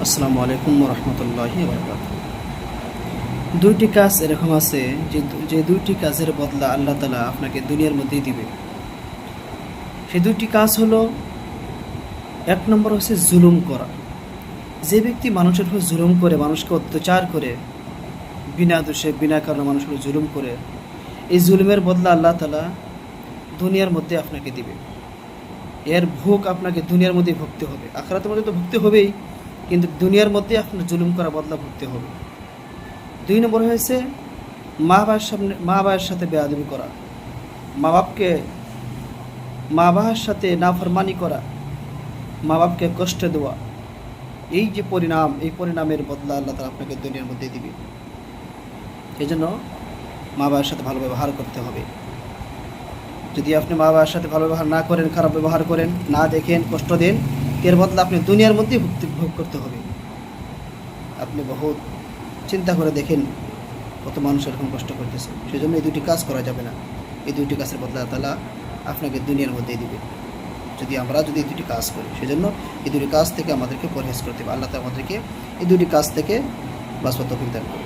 আসসালামু আলাইকুম রহমতুল্লাহি বারাকাতুহু। দুইটি কাজ এরকম আছে যে দুইটি কাজের বদলা আল্লাহ তাআলা আপনাকে দুনিয়ার মধ্যেই দিবে। সেই দুইটি কাজ হলো, এক নম্বর হচ্ছে জুলুম করা। যে ব্যক্তি মানুষের উপর জুলুম করে, মানুষকে অত্যাচার করে, বিনা দোষে বিনা কারণে মানুষের উপর জুলুম করে, এই জুলুমের বদলা আল্লাহ তাআলা দুনিয়ার মধ্যে আপনাকে দিবে। এর ভোগ আপনাকে দুনিয়ার মধ্যেই ভুগতে হবে। আখিরাতের মধ্যে তো ভুগতে হবেই, কিন্তু দুনিয়ার মধ্যে আপনার জুলুম করা বদলা ভুগতে হবে। দুই নম্বর হয়েছে মা বাবার সাথে বেয়াদবি করা, মা বাবার সাথে নাফরমানি করা, মা বাপকে কষ্ট দেওয়া। এই যে পরিণাম, এই পরিণামের বদলা আল্লাহ তাআলা আপনাকে দুনিয়ার মধ্যে দিবে। এই জন্য মা বাবার সাথে ভালো ব্যবহার করতে হবে। যদি আপনি মা বাবার সাথে ভালো ব্যবহার না করেন, খারাপ ব্যবহার করেন, না দেখেন, কষ্ট দেন, এর বদলা আপনি দুনিয়ার মধ্যেই ভোগ করতে হবে। আপনি বহুত চিন্তা করে দেখেন কত মানুষ এরকম কষ্ট করতেছে। সেই জন্য এই দুটি কাজ করা যাবে না। এই দুইটি কাজের বদলা তাআলা আপনাকে দুনিয়ার মধ্যেই দিবে যদি এই দুটি কাজ করি। সেজন্য এই দুটি কাজ থেকে আমাদেরকে পরহেজ করতে হবে। আল্লাহ তাআলা আমাদেরকে এই দুটি কাজ থেকে বাঁচবার তৌফিক দান করুন।